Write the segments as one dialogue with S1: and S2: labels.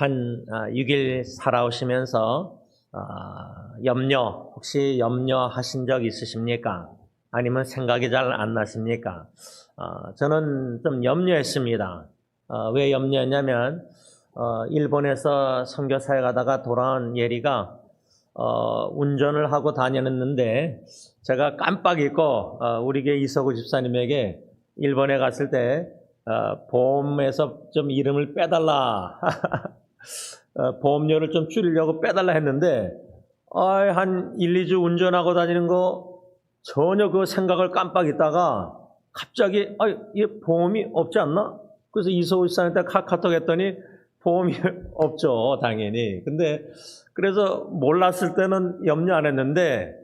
S1: 한 6일 살아오시면서 혹시 염려하신 적 있으십니까? 아니면 생각이 잘 안 나십니까? 저는 좀 염려했습니다. 왜 염려했냐면 일본에서 선교사에 가다가 돌아온 예리가 운전을 하고 다녔는데 제가 깜빡 잊고 우리 교회 이서구 집사님에게 일본에 갔을 때 보험에서 좀 이름을 빼달라 보험료를 좀 줄이려고 빼달라 했는데 한 1, 2주 운전하고 다니는 거 전혀 그 생각을 깜빡 잊다가 갑자기 이 보험이 없지 않나? 그래서 이서구 집사님한테 카톡 했더니 보험이 없죠, 당연히. 근데 그래서 몰랐을 때는 염려 안 했는데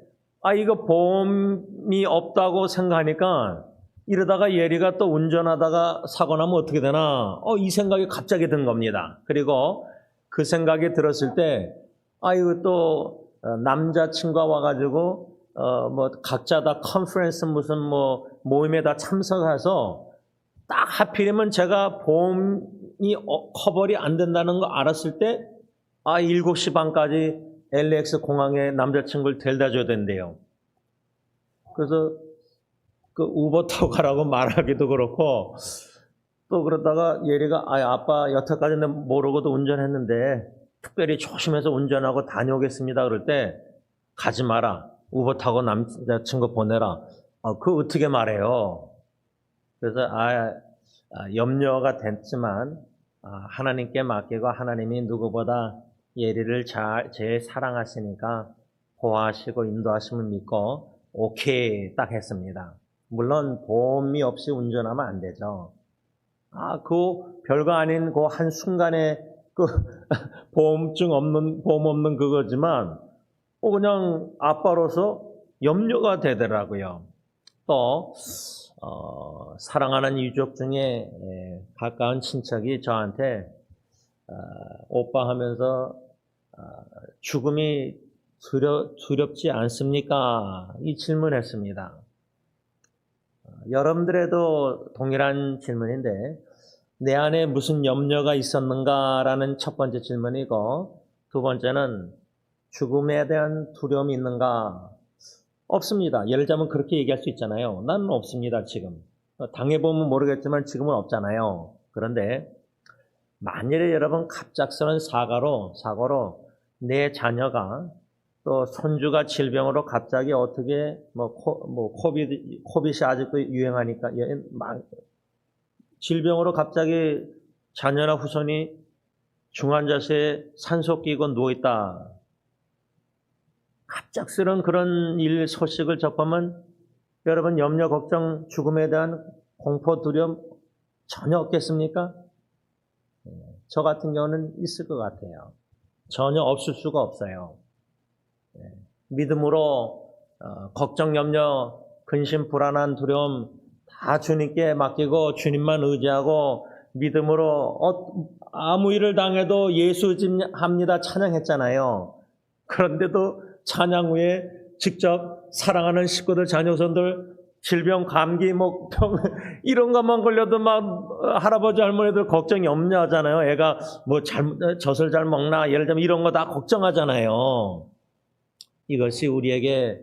S1: 이거 보험이 없다고 생각하니까 이러다가 예리가 또 운전하다가 사고 나면 어떻게 되나? 이 생각이 갑자기 든 겁니다. 그리고 그 생각이 들었을 때 이거 또 남자친구가 와가지고 뭐 각자 다 컨퍼런스 무슨 뭐 모임에 다 참석해서 딱 하필이면 제가 보험이 커버리 안 된다는 거 알았을 때 7시 반까지 LAX 공항에 남자친구를 데려다 줘야 된대요. 그래서 그 우버 타고 가라고 말하기도 그렇고 또 그러다가 예리가 아빠 여태까지는 모르고도 운전했는데 특별히 조심해서 운전하고 다녀오겠습니다. 그럴 때 가지 마라. 우버 타고 남자친구 보내라. 그거 어떻게 말해요? 그래서 염려가 됐지만 하나님께 맡기고 하나님이 누구보다 예리를 제일 사랑하시니까 보호하시고 인도하심을 믿고 오케이 딱 했습니다. 물론 보험이 없이 운전하면 안 되죠. 그 별거 아닌 그 한 순간에 그 보험 없는 그거지만 그냥 아빠로서 염려가 되더라고요. 또 사랑하는 유족 중에 가까운 친척이 저한테 오빠 하면서 죽음이 두렵지 않습니까? 이 질문했습니다. 여러분들에도 동일한 질문인데 내 안에 무슨 염려가 있었는가라는 첫 번째 질문이고 두 번째는 죽음에 대한 두려움이 있는가? 없습니다. 예를 들자면 그렇게 얘기할 수 있잖아요. 나는 없습니다, 지금. 당해보면 모르겠지만 지금은 없잖아요. 그런데 만일에 여러분 갑작스러운 사고로 내 자녀가 또 손주가 질병으로 갑자기 어떻게 코빗이 아직도 유행하니까 질병으로 갑자기 자녀나 후손이 중환자실에 산소 끼고 누워있다. 갑작스러운 그런 일 소식을 접하면 여러분 염려, 걱정, 죽음에 대한 공포, 두려움 전혀 없겠습니까? 저 같은 경우는 있을 것 같아요. 전혀 없을 수가 없어요. 믿음으로 걱정, 염려, 근심, 불안한 두려움 다 주님께 맡기고 주님만 의지하고 믿음으로 아무 일을 당해도 예수 합니다 찬양했잖아요. 그런데도 찬양 후에 직접 사랑하는 식구들, 자녀손들 질병, 감기, 병 이런 것만 걸려도 막 할아버지, 할머니들 걱정이 염려하잖아요. 애가 젖을 잘 먹나 예를 들면 이런 거 다 걱정하잖아요. 이것이 우리에게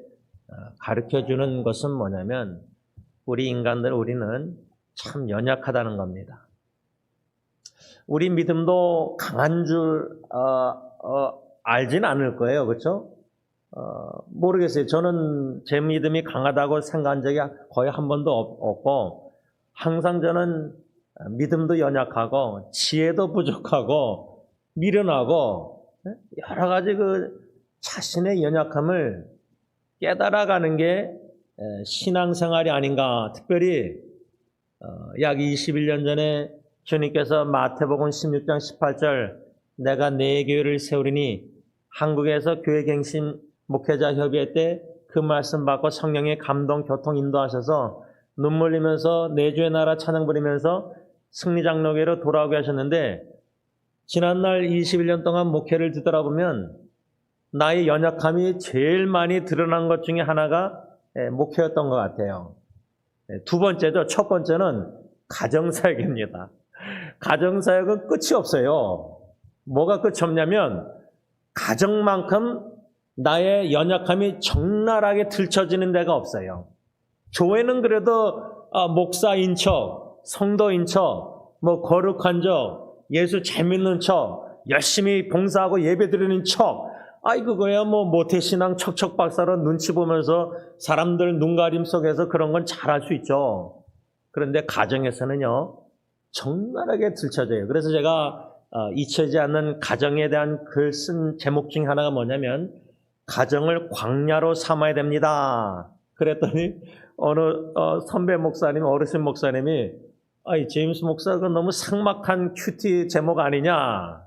S1: 가르쳐주는 것은 뭐냐면 우리 우리는 참 연약하다는 겁니다. 우리 믿음도 강한 줄 알진 않을 거예요. 그렇죠? 모르겠어요. 저는 제 믿음이 강하다고 생각한 적이 거의 한 번도 없고 항상 저는 믿음도 연약하고 지혜도 부족하고 미련하고 여러 가지 그 자신의 연약함을 깨달아가는 게 신앙생활이 아닌가. 특별히 약 21년 전에 주님께서 마태복음 16장 18절 내가 내 교회를 세우리니 한국에서 교회갱신 목회자 협의회 때 그 말씀 받고 성령의 감동, 교통 인도하셔서 눈물 흘리면서 내 주의 나라 찬양 부리면서 승리장로교회로 돌아오게 하셨는데 지난날 21년 동안 목회를 뒤돌아보면 나의 연약함이 제일 많이 드러난 것 중에 하나가 목회였던 것 같아요. 두 번째죠. 첫 번째는 가정사역입니다. 가정사역은 끝이 없어요. 뭐가 끝없냐면 가정만큼 나의 연약함이 적나라하게 들춰지는 데가 없어요. 교회는 그래도 목사인 척, 성도인 척, 뭐 거룩한 척, 예수 잘 믿는 척, 열심히 봉사하고 예배 드리는 척, 그거야 뭐 모태신앙 척척박사로 눈치 보면서 사람들 눈가림 속에서 그런 건 잘할 수 있죠. 그런데 가정에서는요, 적나라하게 들춰져요. 그래서 제가 잊혀지지 않는 가정에 대한 글 쓴 제목 중 하나가 뭐냐면 가정을 광야로 삼아야 됩니다. 그랬더니 어느 선배 목사님, 어르신 목사님이 제임스 목사가 너무 삭막한 큐티 제목 아니냐.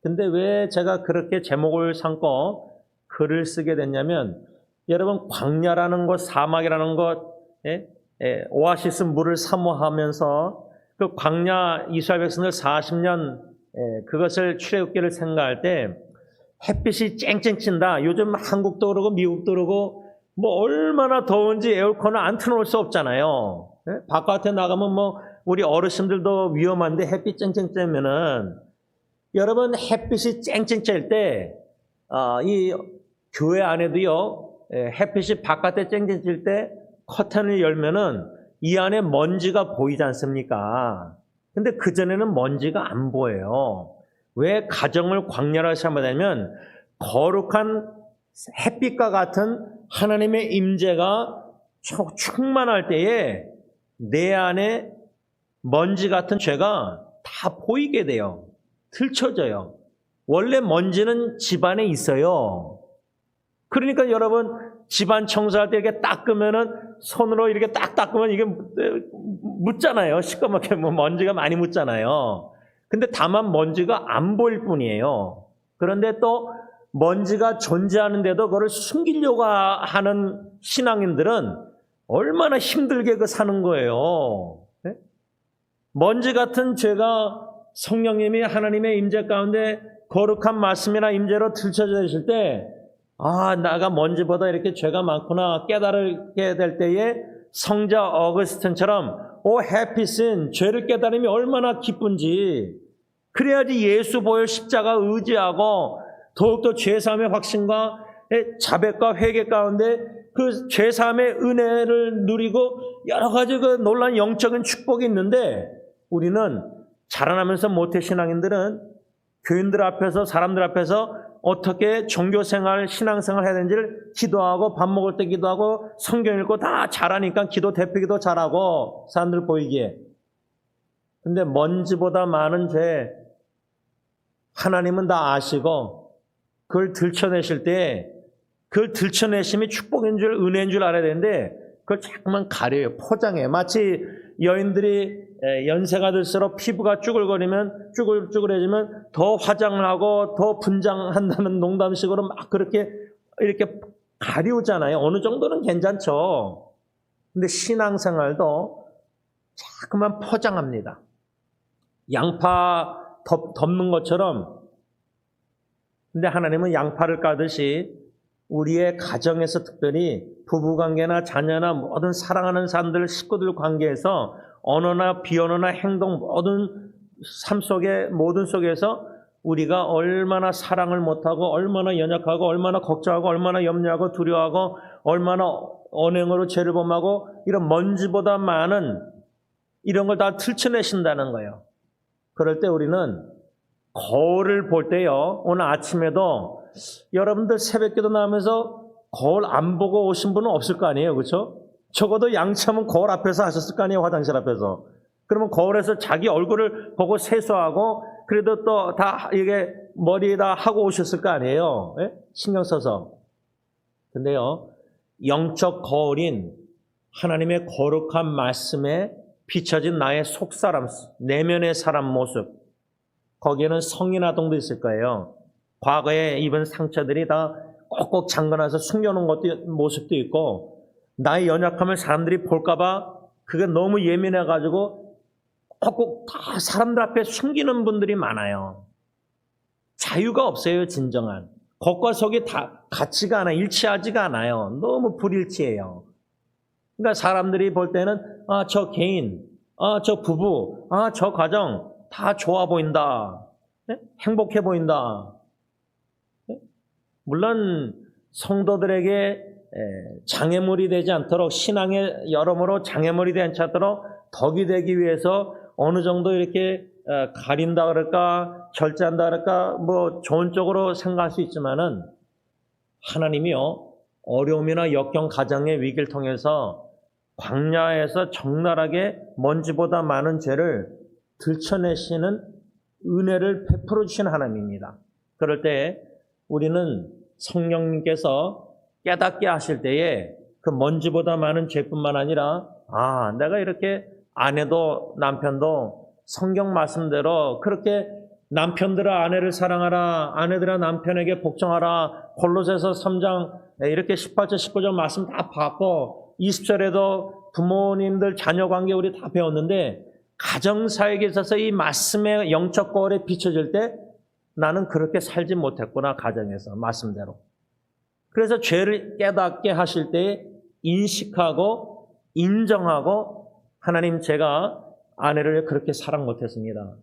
S1: 근데 왜 제가 그렇게 제목을 삼고 글을 쓰게 됐냐면 여러분 광야라는 것, 사막이라는 것, 오아시스 물을 사모하면서 그 광야 이스라엘 백성들 40년 그것을 출애굽기를 생각할 때 햇빛이 쨍쨍 찐다. 요즘 한국도 그러고 미국도 그러고 뭐 얼마나 더운지 에어컨을 안 틀어놓을 수 없잖아요. 바깥에 나가면 뭐 우리 어르신들도 위험한데 햇빛 쨍쨍 쬐면은 여러분 햇빛이 쨍쨍 쬐일 때 이 교회 안에도요 햇빛이 바깥에 쨍쨍 찔 때 커튼을 열면은 이 안에 먼지가 보이지 않습니까? 근데 그전에는 먼지가 안 보여요. 왜 가정을 광야로 삼아야 되냐면 거룩한 햇빛과 같은 하나님의 임재가 충만할 때에 내 안에 먼지 같은 죄가 다 보이게 돼요. 들춰져요. 원래 먼지는 집안에 있어요. 그러니까 여러분 집안 청소할 때 이렇게 닦으면은 손으로 이렇게 딱 닦으면 이게 묻잖아요. 시꺼멓게 뭐 먼지가 많이 묻잖아요. 근데 다만 먼지가 안 보일 뿐이에요. 그런데 또 먼지가 존재하는데도 그걸 숨기려고 하는 신앙인들은 얼마나 힘들게 사는 거예요. 네? 먼지 같은 죄가 성령님이 하나님의 임재 가운데 거룩한 말씀이나 임재로 들춰져 있을 때 나가 먼지보다 이렇게 죄가 많구나 깨달게 될 때에 성자 어거스틴처럼 햇빛은 죄를 깨달음이 얼마나 기쁜지 그래야지 예수 보혈 십자가 의지하고 더욱더 죄사함의 확신과 자백과 회개 가운데 그 죄사함의 은혜를 누리고 여러 가지 그 놀라운 영적인 축복이 있는데 우리는 자라나면서 모태신앙인들은 교인들 앞에서 사람들 앞에서 어떻게 종교생활, 신앙생활 해야 되는지를 기도하고 밥 먹을 때 기도하고 성경 읽고 다 잘하니까 기도 대표기도 잘하고 사람들 보이기에. 근데 먼지보다 많은 죄 하나님은 다 아시고 그걸 들춰내실 때 그걸 들춰내심이 축복인 줄 은혜인 줄 알아야 되는데 그걸 자꾸만 가려요. 포장해. 마치 여인들이 연세가 들수록 피부가 쭈글쭈글해지면 더 화장을 하고 더 분장한다는 농담식으로 막 그렇게 이렇게 가리우잖아요. 어느 정도는 괜찮죠. 근데 신앙생활도 자꾸만 포장합니다. 양파 덮는 것처럼. 근데 하나님은 양파를 까듯이 우리의 가정에서 특별히 부부관계나 자녀나 모든 사랑하는 사람들, 식구들 관계에서 언어나 비언어나 행동 모든 삶 속에 모든 속에서 우리가 얼마나 사랑을 못하고 얼마나 연약하고 얼마나 걱정하고 얼마나 염려하고 두려워하고 얼마나 언행으로 죄를 범하고 이런 먼지보다 많은 이런 걸 다 들춰내신다는 거예요. 그럴 때 우리는 거울을 볼 때요. 오늘 아침에도 여러분들 새벽기도 나오면서 거울 안 보고 오신 분은 없을 거 아니에요. 그렇죠? 적어도 양참은 거울 앞에서 하셨을 거 아니에요. 화장실 앞에서. 그러면 거울에서 자기 얼굴을 보고 세수하고 그래도 또 다 이게 머리에다 하고 오셨을 거 아니에요. 예? 신경 써서. 근데요. 영적 거울인 하나님의 거룩한 말씀에 비춰진 나의 속사람, 내면의 사람 모습. 거기에는 성인 아동도 있을 거예요. 과거에 입은 상처들이 다 꼭꼭 잠궈놔서 숨겨놓은 모습도 있고 나의 연약함을 사람들이 볼까봐 그게 너무 예민해가지고 꼭꼭 다 사람들 앞에 숨기는 분들이 많아요. 자유가 없어요. 진정한. 겉과 속이 다 같지가 않아요. 일치하지가 않아요. 너무 불일치해요. 그러니까 사람들이 볼 때는 저 개인, 저 부부, 저 가정 다 좋아 보인다. 행복해 보인다. 물론 성도들에게 장애물이 되지 않도록, 신앙의 여러모로 장애물이 되지 않도록 덕이 되기 위해서 어느 정도 이렇게 가린다 그럴까, 절제한다 그럴까, 뭐 좋은 쪽으로 생각할 수 있지만은 하나님이요, 어려움이나 역경 가정의 위기를 통해서 광야에서 적나라하게 먼지보다 많은 죄를 들춰내시는 은혜를 베풀어 주시는 하나님입니다. 그럴 때 우리는 성령님께서 깨닫게 하실 때에 그 먼지보다 많은 죄뿐만 아니라, 내가 이렇게 아내도 남편도 성경 말씀대로 그렇게 남편들아 아내를 사랑하라, 아내들아 남편에게 복종하라, 골로새서 3장 이렇게 18절 19절 말씀 다 봤고 20절에도 부모님들 자녀 관계 우리 다 배웠는데, 가정사역에 있어서 이 말씀의 영적 거울에 비춰질 때 나는 그렇게 살지 못했구나, 가정에서 말씀대로. 그래서 죄를 깨닫게 하실 때 인식하고 인정하고, 하나님, 제가 아내를 그렇게 사랑 못했습니다.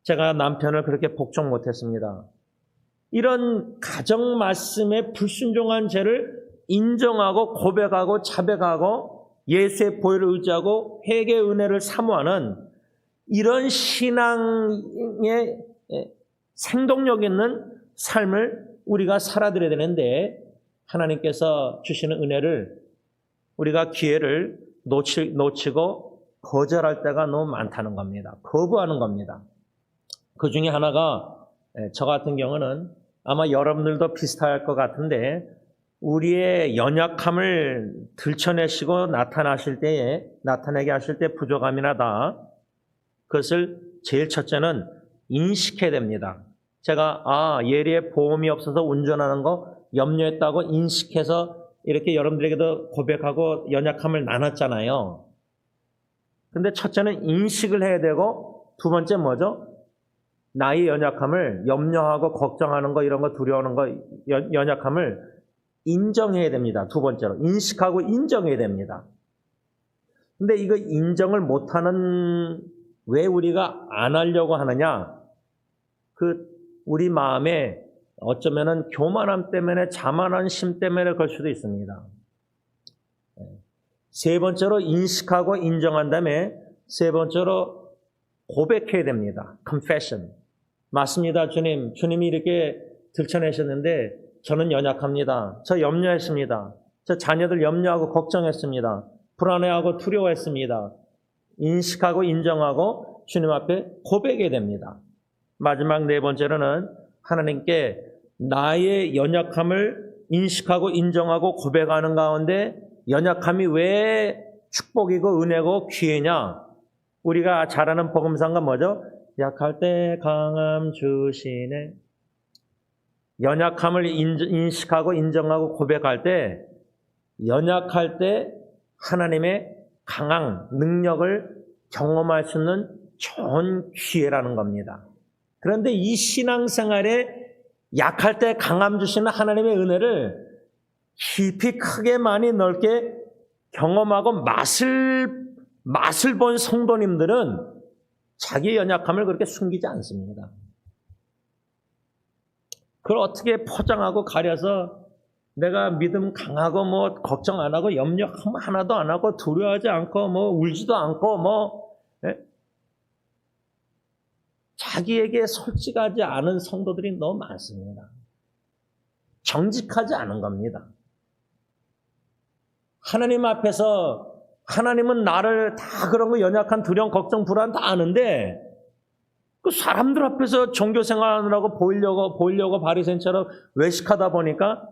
S1: 제가 남편을 그렇게 복종 못했습니다. 이런 가정 말씀에 불순종한 죄를 인정하고 고백하고 자백하고 예수의 보혈을 의지하고 회개의 은혜를 사모하는 이런 신앙의 생동력 있는 삶을 우리가 살아드려야 되는데, 하나님께서 주시는 은혜를, 우리가 기회를 놓치고 거절할 때가 너무 많다는 겁니다. 거부하는 겁니다. 그 중에 하나가, 저 같은 경우는 아마 여러분들도 비슷할 것 같은데, 우리의 연약함을 들춰내시고 나타내게 하실 때 부족함이 나다. 그것을 제일 첫째는 인식해야 됩니다. 제가 예리에 보험이 없어서 운전하는 거 염려했다고 인식해서 이렇게 여러분들에게도 고백하고 연약함을 나눴잖아요. 근데 첫째는 인식을 해야 되고, 두 번째 뭐죠? 나의 연약함을 염려하고 걱정하는 거, 이런 거 두려워하는 거, 연약함을 인정해야 됩니다. 두 번째로 인식하고 인정해야 됩니다. 근데 이거 인정을 못하는, 왜 우리가 안 하려고 하느냐? 우리 마음에 어쩌면은 교만함 때문에, 자만한 심 때문에 그럴 수도 있습니다. 세 번째로 인식하고 인정한 다음에 세 번째로 고백해야 됩니다. confession. 맞습니다, 주님. 주님이 이렇게 들춰내셨는데 저는 연약합니다. 저 염려했습니다. 저 자녀들 염려하고 걱정했습니다. 불안해하고 두려워했습니다. 인식하고 인정하고 주님 앞에 고백해야 됩니다. 마지막 네 번째로는 하나님께 나의 연약함을 인식하고 인정하고 고백하는 가운데, 연약함이 왜 축복이고 은혜고 기회냐? 우리가 잘 아는 복음상가 뭐죠? 약할 때 강함 주시네. 연약함을 인식하고 인정하고 고백할 때, 연약할 때 하나님의 강한 능력을 경험할 수 있는 좋은 기회라는 겁니다. 그런데 이 신앙생활에 약할 때 강함 주시는 하나님의 은혜를 깊이 크게 많이 넓게 경험하고 맛을 본 성도님들은 자기의 연약함을 그렇게 숨기지 않습니다. 그걸 어떻게 포장하고 가려서 내가 믿음 강하고 뭐 걱정 안 하고 염려 하나도 안 하고 두려워하지 않고 뭐 울지도 않고 자기에게 솔직하지 않은 성도들이 너무 많습니다. 정직하지 않은 겁니다. 하나님 앞에서, 하나님은 나를 다 그런 거 연약한 두려움, 걱정, 불안 다 아는데, 그 사람들 앞에서 종교 생활하느라고 보이려고 바리새인처럼 외식하다 보니까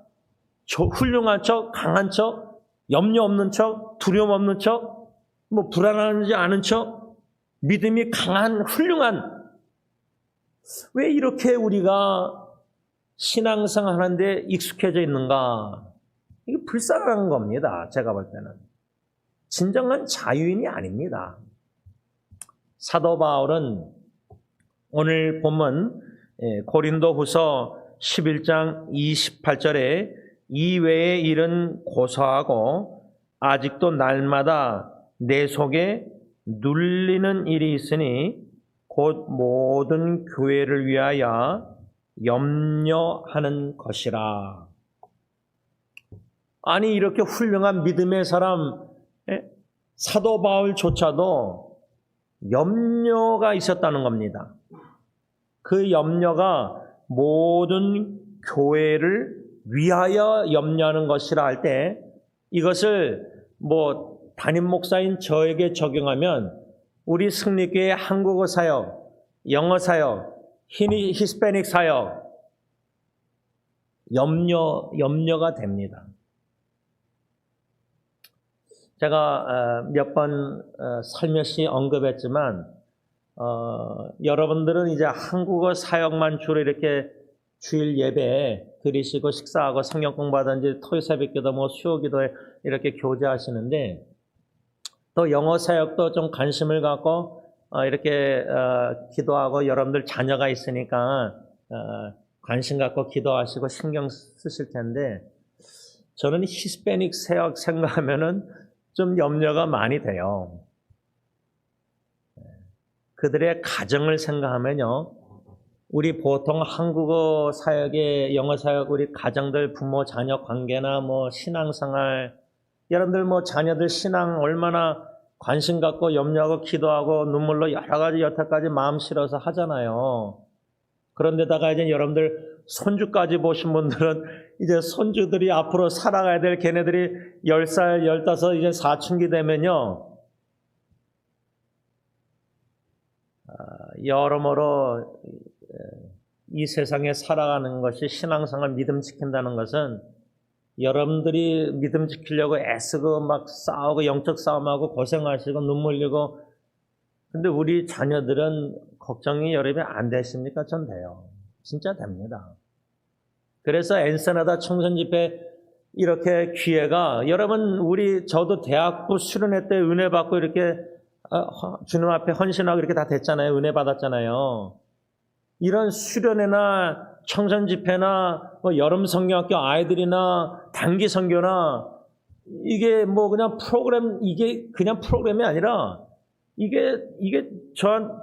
S1: 훌륭한 척, 강한 척, 염려 없는 척, 두려움 없는 척, 뭐 불안하지 않은 척, 믿음이 강한 훌륭한, 왜 이렇게 우리가 신앙생활 하는데 익숙해져 있는가? 이게 불쌍한 겁니다. 제가 볼 때는. 진정한 자유인이 아닙니다. 사도 바울은 오늘 본문 고린도후서 11장 28절에 이외의 일은 고사하고 아직도 날마다 내 속에 눌리는 일이 있으니 곧 모든 교회를 위하여 염려하는 것이라. 아니, 이렇게 훌륭한 믿음의 사람 사도 바울조차도 염려가 있었다는 겁니다. 그 염려가 모든 교회를 위하여 염려하는 것이라 할 때, 이것을 담임 목사인 저에게 적용하면 우리 승리교회 한국어 사역, 영어 사역, 히스패닉 사역 염려가 됩니다. 제가 몇 번 살며시 언급했지만 여러분들은 이제 한국어 사역만 주로 이렇게 주일 예배에 들으시고 식사하고 성경 공부하든지 토요 새벽기도 수요기도에 이렇게 교제하시는데, 또 영어 사역도 좀 관심을 갖고 이렇게 기도하고, 여러분들 자녀가 있으니까 관심 갖고 기도하시고 신경 쓰실 텐데, 저는 히스패닉 사역 생각하면은 좀 염려가 많이 돼요. 그들의 가정을 생각하면요, 우리 보통 한국어 사역에 영어 사역, 우리 가정들 부모 자녀 관계나 신앙생활, 여러분들 자녀들 신앙 얼마나 관심 갖고 염려하고 기도하고 눈물로 여러 가지 여태까지 마음 실어서 하잖아요. 그런데다가 이제 여러분들 손주까지 보신 분들은 이제 손주들이 앞으로 살아가야 될 걔네들이 10살, 15, 이제 사춘기 되면요, 여러모로 이 세상에 살아가는 것이, 신앙생활 믿음 지킨다는 것은 여러분들이 믿음 지키려고 애쓰고 막 싸우고 영적 싸움하고 고생하시고 눈물 흘리고, 근데 우리 자녀들은 걱정이 여러분이 안 되십니까? 전 돼요. 진짜 됩니다. 그래서 엔세나다 청선 집회 이렇게 기회가, 여러분 저도 대학부 수련회 때 은혜 받고 이렇게 주님 앞에 헌신하고 이렇게 다 됐잖아요. 은혜 받았잖아요. 이런 수련회나 청선 집회나 여름 성경학교 아이들이나 단기 선교나 이게 그냥 프로그램, 이게 그냥 프로그램이 아니라 이게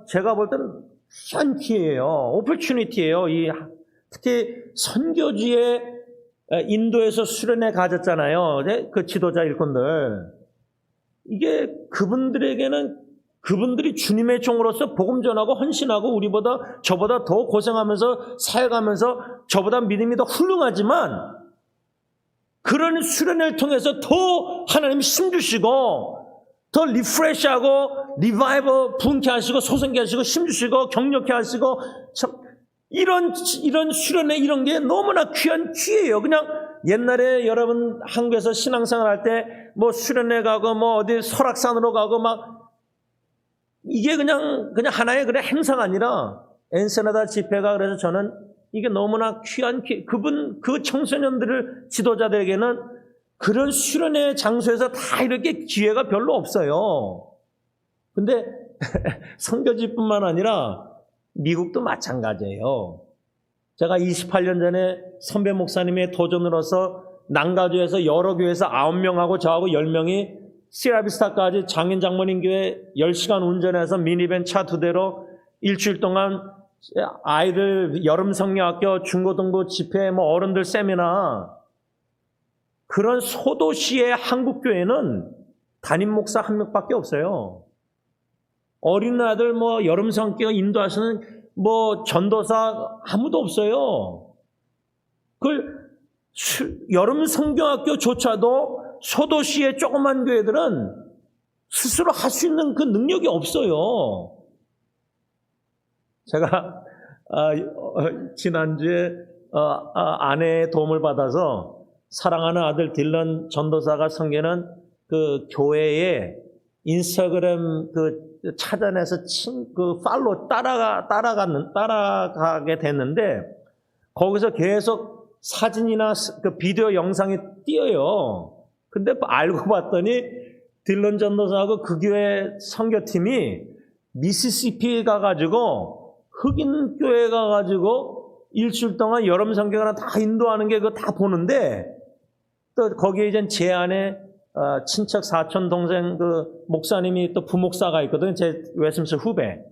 S1: 제가 볼 때는 귀한 기회예요. 오퍼튜니티예요. 특히 선교지에 인도에서 수련회 가졌잖아요. 그 지도자 일꾼들. 이게 그분들에게는, 그분들이 주님의 종으로서 복음 전하고 헌신하고 저보다 더 고생하면서 사역하면서 저보다 믿음이 더 훌륭하지만, 그런 수련회를 통해서 더 하나님 힘주시고 더 리프레시하고 리바이벌 분케 하시고 소생케 하시고 힘주시고 격려케 하시고, 이런 수련회 이런 게 너무나 귀한 기회예요. 그냥 옛날에 여러분 한국에서 신앙생활 할 때 수련회 가고 어디 설악산으로 가고 이게 그냥 하나의 그런 행사가 아니라 엔세나다 집회가, 그래서 저는 이게 너무나 귀한 그 청소년들을 지도자들에게는 그런 수련회 장소에서 다 이렇게 기회가 별로 없어요. 근데 선교지뿐만 아니라 미국도 마찬가지예요. 제가 28년 전에 선배 목사님의 도전으로서 난가주에서 여러 교회에서 9명하고 저하고 10명이 시라비스타까지 장인 장모님 교회 10시간 운전해서 미니밴 차 2대로 일주일 동안 아이들 여름 성경학교 중고등부 집회 어른들 세미나, 그런 소도시의 한국교회는 담임 목사 한 명밖에 없어요. 어린아이들 여름 성경 인도하시는 전도사 아무도 없어요. 여름 성경학교조차도 소도시의 조그만 교회들은 스스로 할 수 있는 그 능력이 없어요. 제가 지난주에 아내의 도움을 받아서 사랑하는 아들 딜런 전도사가 섬기는 그 교회에 인스타그램 찾아내서 팔로우 따라가게 됐는데, 거기서 계속 사진이나 비디오 영상이 띄어요. 근데 알고 봤더니 딜런 전도사하고 그 교회 선교팀이 미시시피 가가지고 흑인 교회 가가지고 일주일 동안 여름 성경을 다 인도하는 게 그거 다 보는데, 또 거기에 이제 제 안에 친척 사촌 동생 목사님이 또 부목사가 있거든요. 제 웨스민스터 후배.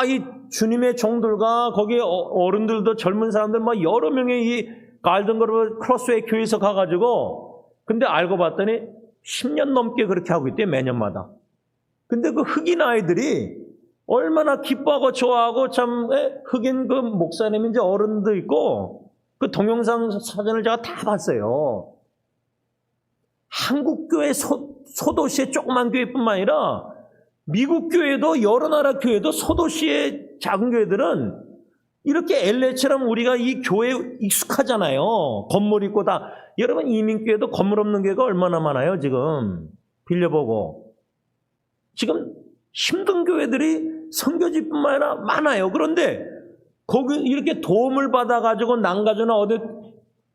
S1: 이 주님의 종들과 거기 어른들도 젊은 사람들 막 여러 명의 이 갈든그로브 크로스웨이 교회에서 가가지고 근데 알고 봤더니 10년 넘게 그렇게 하고 있대요, 매년마다. 근데 그 흑인 아이들이 얼마나 기뻐하고 좋아하고 참 흑인 그 목사님인지 어른도 있고 그 동영상 사진을 제가 다 봤어요. 한국 교회 소도시의 조그만 교회뿐만 아니라 미국 교회도 여러 나라 교회도 소도시의 작은 교회들은 이렇게 LA처럼 우리가 이 교회에 익숙하잖아요. 건물 있고 다. 여러분 이민교회도 건물 없는 교회가 얼마나 많아요 지금. 빌려보고. 지금 힘든 교회들이 선교지뿐만 아니라 많아요. 그런데 거기 이렇게 도움을 받아가지고 난가주나 어디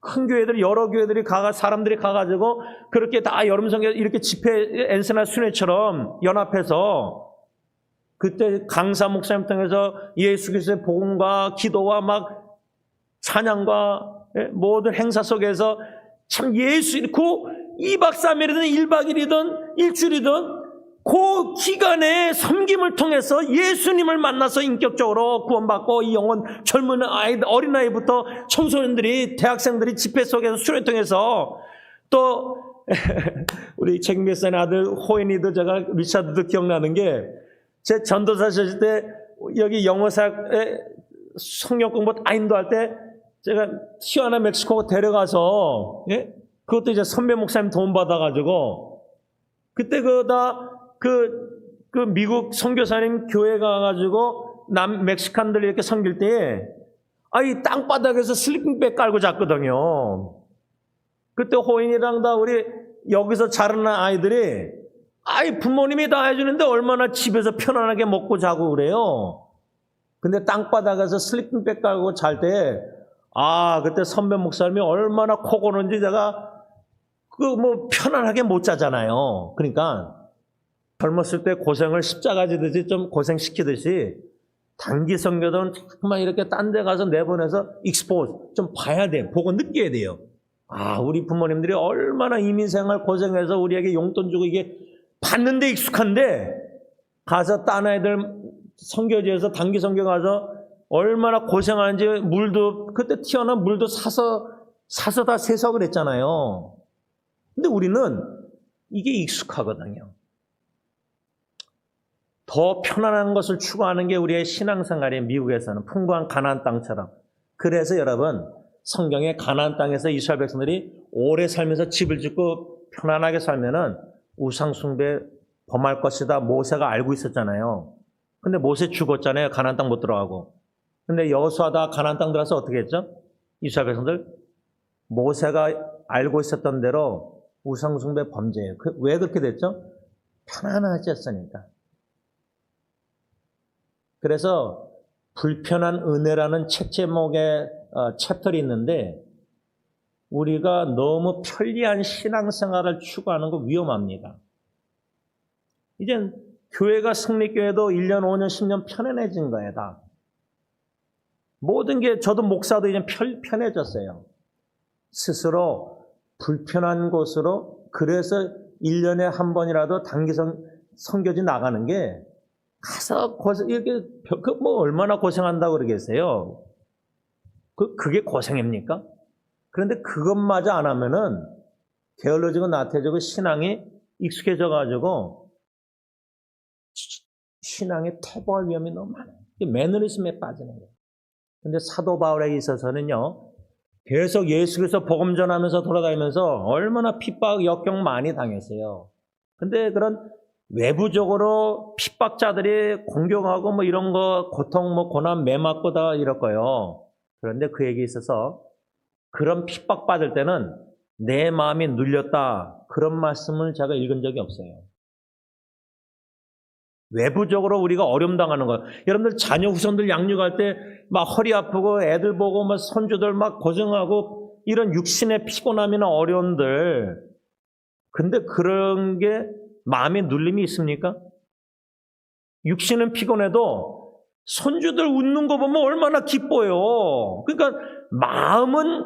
S1: 큰 교회들 여러 교회들이 사람들이 가가지고 그렇게 다 여름 성교 이렇게 집회 엔스나 순회처럼 연합해서 그때 강사 목사님 통해서 예수 그리스도의 복음과 기도와 막 찬양과 모든 행사 속에서 참 예수 그 2박 3일이든 1박 2일이든 일주일이든 그 기간에 섬김을 통해서 예수님을 만나서 인격적으로 구원받고 이 영혼 젊은 아이들 어린아이부터 청소년들이 대학생들이 집회 속에서 수련을 통해서 또 우리 책임교사의 아들 호인이도 제가 리차드도 기억나는 게 제 전도사 하실 때 여기 영어사에 성경 공부 다 인도할 때 제가 티juana 멕시코 데려가서 그것도 이제 선배 목사님 도움 받아가지고 그때 그 미국 선교사님 교회 가가지고 멕시칸들 이렇게 섬길 때 이 땅바닥에서 슬리핑백 깔고 잤거든요. 그때 호인이랑 다 우리 여기서 자라는 아이들이 부모님이 다 해주는데 얼마나 집에서 편안하게 먹고 자고 그래요. 근데 땅바닥에서 슬리핑백 깔고 잘 때 그때 선배 목사님이 얼마나 코 고는지 제가 편안하게 못 자잖아요. 그러니까 젊었을 때 고생을 십자가 지듯이 좀 고생시키듯이 단기 선교는 자꾸만 이렇게 딴 데 가서 내보내서 익스포즈 좀 봐야 돼. 보고 느껴야 돼요. 우리 부모님들이 얼마나 이민생활 고생해서 우리에게 용돈 주고 이게 봤는데 익숙한데 가서 딴 아이들 선교지에서 단기 선교 가서 얼마나 고생하는지 물도 그때 튀어나온 물도 사서 다 세서 그랬잖아요. 근데 우리는 이게 익숙하거든요. 더 편안한 것을 추구하는 게 우리의 신앙생활이에요. 미국에서는 풍부한 가나안 땅처럼. 그래서 여러분 성경에 가나안 땅에서 이스라엘 백성들이 오래 살면서 집을 짓고 편안하게 살면은 우상 숭배 범할 것이다 모세가 알고 있었잖아요. 근데 모세 죽었잖아요. 가나안 땅 못 들어가고. 근데 여호수아가 가나안 땅 들어가서 어떻게 했죠? 이스라엘 백성들 모세가 알고 있었던 대로 우상 숭배 범죄예요. 왜 그렇게 됐죠? 편안하지 않으니까. 그래서 불편한 은혜라는 책 제목의 챕터가 있는데 우리가 너무 편리한 신앙생활을 추구하는 거 위험합니다. 이젠 교회가 승리교회도 1년, 5년, 10년 편안해진 거예요. 다. 모든 게 저도 목사도 이제 편해졌어요. 스스로 불편한 곳으로 그래서 1년에 한 번이라도 단기 선교지 나가는 게 가서 이렇게 얼마나 고생한다고 그러겠어요. 그게 고생입니까? 그런데 그것마저 안 하면은 게을러지고 나태해지고 신앙이 익숙해져가지고 신앙의 퇴보할 위험이 너무 많아요. 매너리즘에 빠지는 거예요. 근데 사도 바울에게 있어서는요, 계속 예수 그리스도 복음 전하면서 돌아다니면서 얼마나 핍박, 역경 많이 당했어요. 근데 그런 외부적으로 핍박자들이 공격하고 이런 거 고통 고난 매맞고 다 이럴 거예요. 그런데 그에게 있어서 그런 핍박받을 때는 내 마음이 눌렸다 그런 말씀을 제가 읽은 적이 없어요. 외부적으로 우리가 어려움 당하는 거예요. 여러분들 자녀 후손들 양육할 때 막 허리 아프고 애들 보고 막 손주들 막 고생하고 이런 육신의 피곤함이나 어려움들 근데 그런 게 마음에 눌림이 있습니까? 육신은 피곤해도 손주들 웃는 거 보면 얼마나 기뻐요. 그러니까 마음은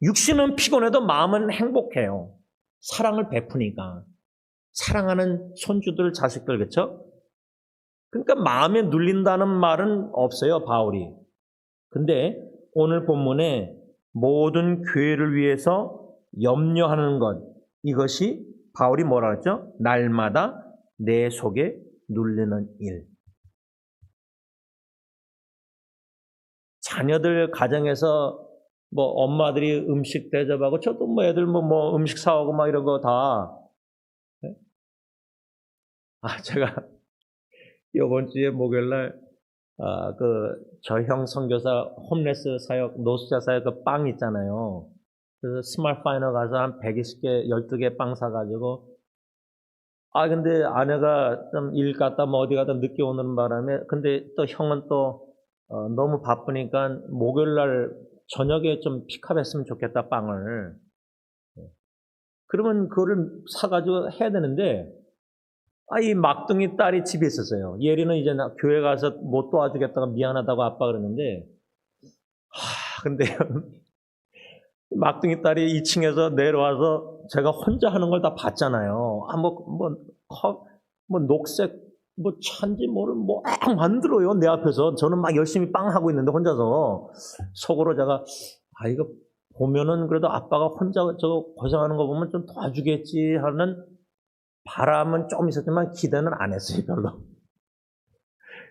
S1: 육신은 피곤해도 마음은 행복해요. 사랑을 베푸니까. 사랑하는 손주들, 자식들, 그렇죠? 그러니까 마음에 눌린다는 말은 없어요, 바울이. 근데 오늘 본문에 모든 교회를 위해서 염려하는 것, 이것이 바울이 뭐라 했죠? 날마다 내 속에 눌리는 일. 자녀들 가정에서 뭐 엄마들이 음식 대접하고 저도 뭐 애들 뭐 음식 사오고 막 이런 거 다. 제가 이번 주에 목요일날 저 형 선교사 홈레스 사역, 노숙자 사역 그 빵 있잖아요. 그래서 스마트 파이너 가서 한 120개, 12개 빵 사가지고 근데 아내가 좀 일 갔다 뭐 어디 갔다 늦게 오는 바람에 근데 또 형은 또 너무 바쁘니까 목요일날 저녁에 좀 픽업했으면 좋겠다 빵을. 그러면 그거를 사가지고 해야 되는데 이 막둥이 딸이 집에 있었어요. 예리는 이제 교회 가서 못 도와주겠다고 미안하다고 아빠 그러는데 근데 막둥이 딸이 2층에서 내려와서 제가 혼자 하는 걸 다 봤잖아요. 뭐 녹색 뭐 찬지 뭐를 막 만들어요 내 앞에서. 저는 막 열심히 빵 하고 있는데 혼자서 속으로 제가 이거 보면은 그래도 아빠가 혼자 저거 고생하는 거 보면 좀 도와주겠지 하는 바람은 좀 있었지만 기대는 안 했어요 별로.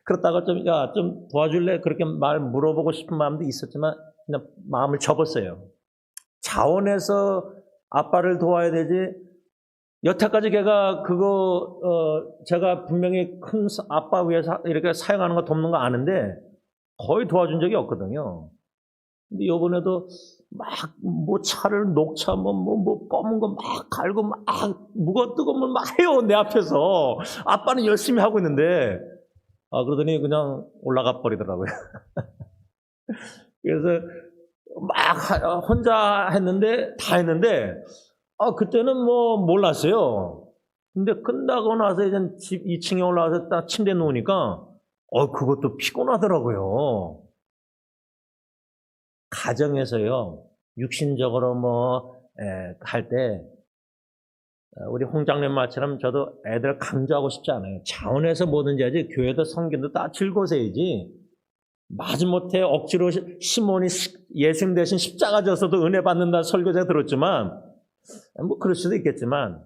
S1: 그렇다가 좀 도와줄래 그렇게 말 물어보고 싶은 마음도 있었지만 그냥 마음을 접었어요. 자원해서 아빠를 도와야 되지. 여태까지 걔가 제가 분명히 큰 아빠 위해서 이렇게 사용하는 거 돕는 거 아는데 거의 도와준 적이 없거든요. 근데 이번에도 막 차를 녹차 검은 거 막 갈고 막 뜨거운 물 막 해요 내 앞에서. 아빠는 열심히 하고 있는데 그러더니 그냥 올라가 버리더라고요. 그래서 막 혼자 다 했는데 그때는 몰랐어요. 근데 끝나고 나서 이제 집 2층에 올라와서 딱 침대에 누우니까 그것도 피곤하더라고요. 가정에서요, 육신적으로 할 때, 우리 홍장님 말처럼 저도 애들 강조하고 싶지 않아요. 자원해서 뭐든지 하지, 교회도 성경도 다 즐거워서야지. 마지못해 억지로 시몬이 예수님 대신 십자가 져서도 은혜 받는다는 설교 제가 들었지만, 그럴 수도 있겠지만,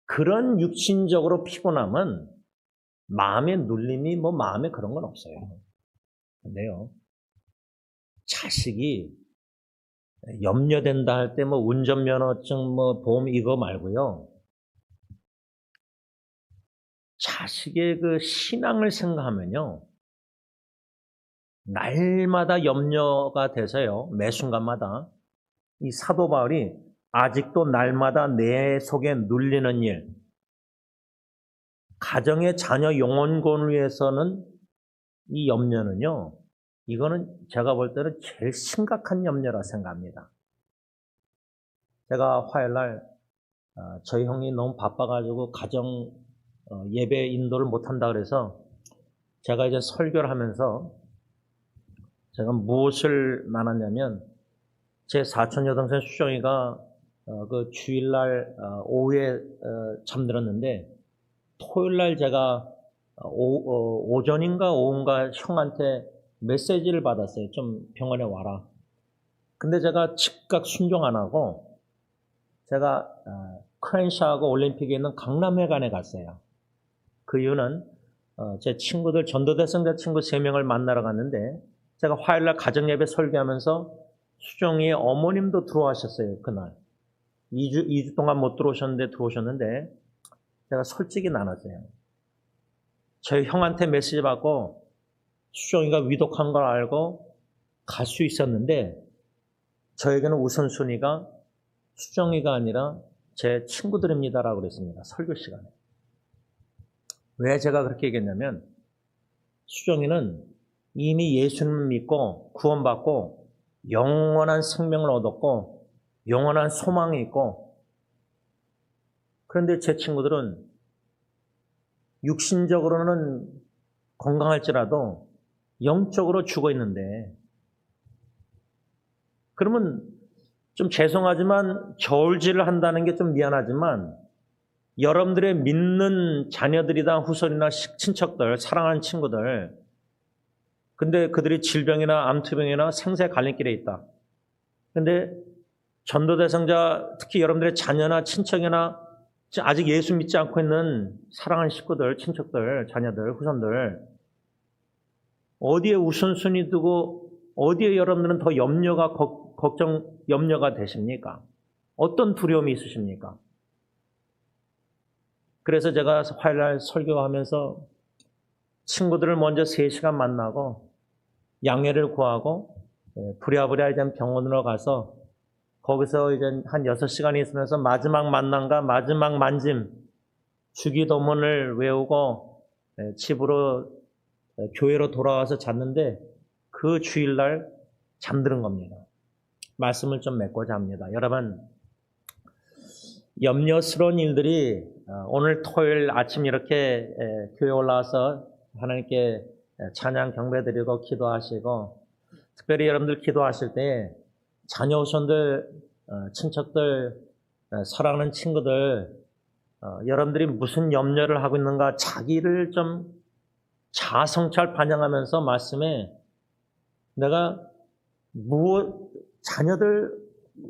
S1: 그런 육신적으로 피곤함은 마음의 눌림이 마음에 그런 건 없어요. 근데요, 자식이 염려된다 할 때 운전면허증 보험 이거 말고요. 자식의 그 신앙을 생각하면요. 날마다 염려가 돼서요. 매 순간마다 이 사도 바울이 아직도 날마다 내 속에 눌리는 일, 가정의 자녀 영혼권을 위해서는 이 염려는요. 이거는 제가 볼 때는 제일 심각한 염려라 생각합니다. 제가 화요일날 저희 형이 너무 바빠가지고 가정 예배 인도를 못한다 그래서 제가 이제 설교를 하면서 제가 무엇을 나눴냐면 제 사촌 여동생 수정이가 그 주일날 오후에 잠들었는데 토요일날 제가 오전인가 오후인가 형한테 메시지를 받았어요. 좀 병원에 와라. 근데 제가 즉각 순종 안 하고 제가 크랜샤하고 올림픽에 있는 강남회관에 갔어요. 그 이유는 제 친구들 전도대성자 친구 3명을 만나러 갔는데 제가 화요일날 가정예배 설교하면서 수정이의 어머님도 들어와셨어요. 그날 2주 동안 못 들어오셨는데 제가 솔직히 나눴어요. 저희 형한테 메시지 받고 수정이가 위독한 걸 알고 갈 수 있었는데 저에게는 우선순위가 수정이가 아니라 제 친구들입니다라고 그랬습니다. 설교 시간에. 왜 제가 그렇게 얘기했냐면 수정이는 이미 예수님을 믿고 구원받고 영원한 생명을 얻었고 영원한 소망이 있고 그런데 제 친구들은 육신적으로는 건강할지라도 영적으로 죽어 있는데 그러면 좀 죄송하지만 저울질을 한다는 게 좀 미안하지만 여러분들의 믿는 자녀들이나 후손이나 친척들, 사랑하는 친구들, 근데 그들이 질병이나 암투병이나 생사의 갈림길에 있다. 근데 전도 대상자, 특히 여러분들의 자녀나 친척이나 아직 예수 믿지 않고 있는 사랑하는 식구들, 친척들, 자녀들, 후손들, 어디에 우선순위 두고 어디에 여러분들은 더 염려가 걱정, 염려가 되십니까? 어떤 두려움이 있으십니까? 그래서 제가 화요일날 설교하면서 친구들을 먼저 3시간 만나고 양해를 구하고 부랴부랴 이제 병원으로 가서 거기서 이제 한 6시간이 있으면서 마지막 만남과 마지막 만짐, 주기도문을 외우고 집으로 교회로 돌아와서 잤는데 그 주일날 잠드는 겁니다. 말씀을 좀 맺고자 합니다. 여러분, 염려스러운 일들이 오늘 토요일 아침 이렇게 교회 올라와서 하나님께 찬양 경배드리고 기도하시고, 특별히 여러분들 기도하실 때 자녀 후손들, 친척들, 사랑하는 친구들, 여러분들이 무슨 염려를 하고 있는가 자기를 좀 자성찰 반영하면서 말씀에 내가 자녀들,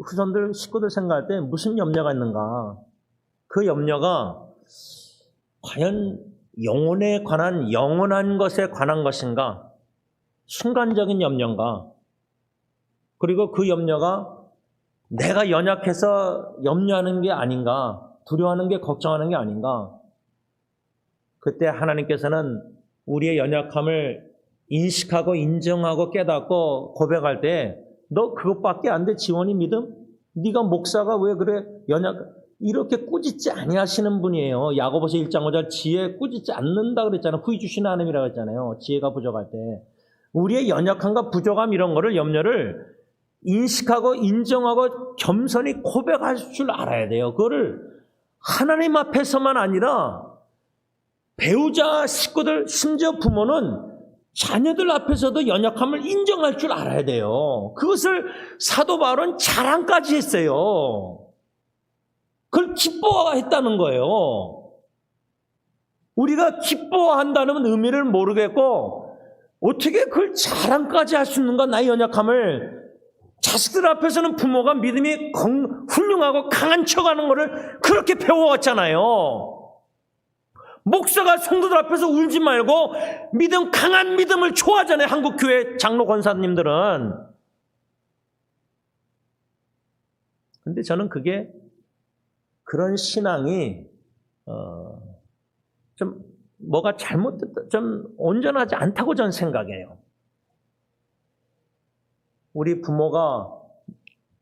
S1: 후손들, 식구들 생각할 때 무슨 염려가 있는가, 그 염려가 과연 영혼에 관한 영원한 것에 관한 것인가, 순간적인 염려인가, 그리고 그 염려가 내가 연약해서 염려하는 게 아닌가, 두려워하는 게 걱정하는 게 아닌가. 그때 하나님께서는 우리의 연약함을 인식하고 인정하고 깨닫고 고백할 때 너 그것밖에 안 돼, 지원이 믿음? 네가 목사가 왜 그래 이렇게 꾸짖지 아니하시는 분이에요. 야고보서 1장 5절 지혜 꾸짖지 않는다 그랬잖아요. 후히 주시는 하나님이라고 했잖아요. 지혜가 부족할 때. 우리의 연약함과 부족함 이런 거를, 염려를 인식하고 인정하고 겸손히 고백할 줄 알아야 돼요. 그거를 하나님 앞에서만 아니라 배우자, 식구들, 심지어 부모는 자녀들 앞에서도 연약함을 인정할 줄 알아야 돼요. 그것을 사도 바울은 자랑까지 했어요. 그걸 기뻐했다는 거예요. 우리가 기뻐한다는 의미를 모르겠고 어떻게 그걸 자랑까지 할 수 있는가, 나의 연약함을. 자식들 앞에서는 부모가 믿음이 훌륭하고 강한 척하는 것을 그렇게 배워왔잖아요. 목사가 성도들 앞에서 울지 말고 강한 믿음을 좋아하잖아요. 한국교회 장로 권사님들은. 근데 저는 그런 신앙이 좀 뭐가 잘못됐다, 좀 온전하지 않다고 저는 생각해요. 우리 부모가,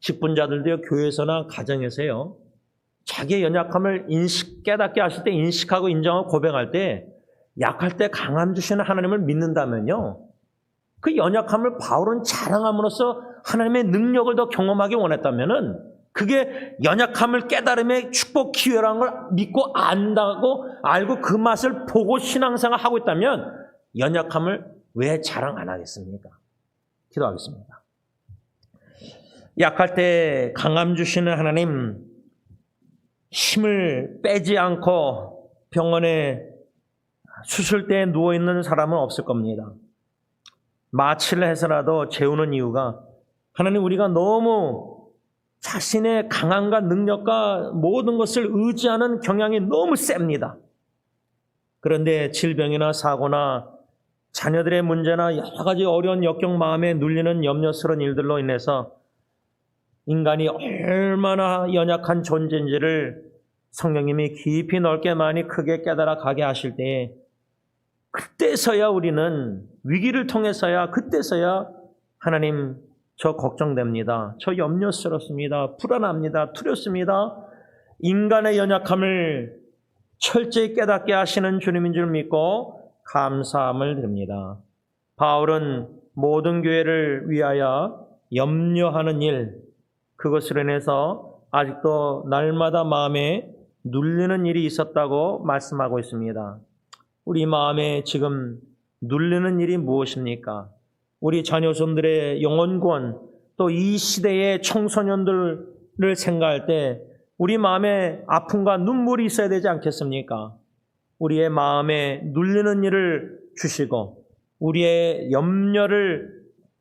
S1: 직분자들도요, 교회에서나 가정에서요, 자기의 연약함을 깨닫게 하실 때, 인식하고 인정하고 고백할 때, 약할 때 강함 주시는 하나님을 믿는다면요, 그 연약함을 바울은 자랑함으로써 하나님의 능력을 더 경험하기 원했다면은, 그게 연약함을 깨달음의 축복 기회라는 걸 믿고 알고 그 맛을 보고 신앙생활 하고 있다면 연약함을 왜 자랑 안 하겠습니까? 기도하겠습니다. 약할 때 강함 주시는 하나님, 힘을 빼지 않고 병원에 수술대에 누워있는 사람은 없을 겁니다. 마취를 해서라도 재우는 이유가, 하나님, 우리가 너무 자신의 강함과 능력과 모든 것을 의지하는 경향이 너무 셉니다. 그런데 질병이나 사고나 자녀들의 문제나 여러 가지 어려운 역경 마음에 눌리는 염려스러운 일들로 인해서 인간이 얼마나 연약한 존재인지를 성령님이 깊이 넓게 많이 크게 깨달아 가게 하실 때, 그때서야 우리는, 위기를 통해서야, 그때서야 하나님, 저 걱정됩니다, 저 염려스럽습니다, 불안합니다, 두렵습니다, 인간의 연약함을 철저히 깨닫게 하시는 주님인 줄 믿고 감사함을 드립니다. 바울은 모든 교회를 위하여 염려하는 일, 그것으로 인해서 아직도 날마다 마음에 눌리는 일이 있었다고 말씀하고 있습니다. 우리 마음에 지금 눌리는 일이 무엇입니까? 우리 자녀손들의 영혼구원, 또 이 시대의 청소년들을 생각할 때 우리 마음에 아픔과 눈물이 있어야 되지 않겠습니까? 우리의 마음에 눌리는 일을 주시고 우리의 염려를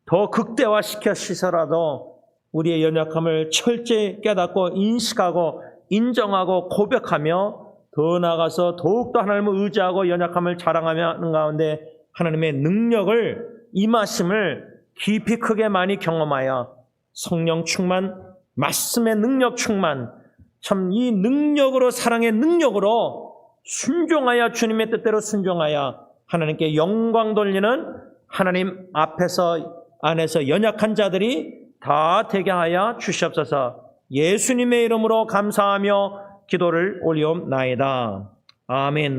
S1: 더 극대화시켜시서라도 우리의 연약함을 철저히 깨닫고 인식하고 인정하고 고백하며 더 나아가서 더욱더 하나님을 의지하고 연약함을 자랑하며 하는 가운데 하나님의 능력을 임하심을 깊이 크게 많이 경험하여 성령 충만, 말씀의 능력 충만, 참 이 능력으로 사랑의 능력으로 순종하여 주님의 뜻대로 순종하여 하나님께 영광 돌리는 하나님 안에서 연약한 자들이 다 되게 하여 주시옵소서. 예수님의 이름으로 감사하며 기도를 올리옵나이다. 아멘.